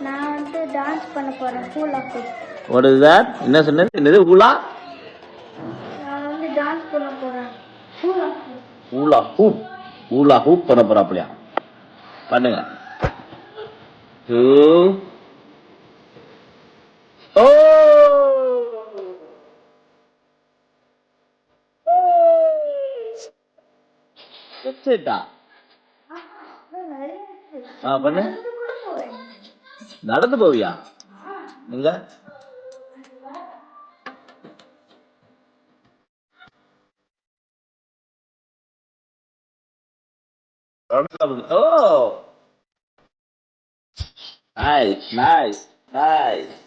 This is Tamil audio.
நான் வந்து டான்ஸ் பண்ண போறேன் ஹூலா ஹூப். What is that? என்ன சொன்னது? என்னது ஹூலா? நான் வந்து டான்ஸ் பண்ண போறேன் ஹூலா ஹூப். ஹூலா ஹூப். ஹூலா ஹூப் பண்ண போறாப்லையா? பண்ணுங்க. டூ. ஓ! செட்டா? பண்ணு. நடந்து போவியா? எங்க? Oh! Nice, nice, nice.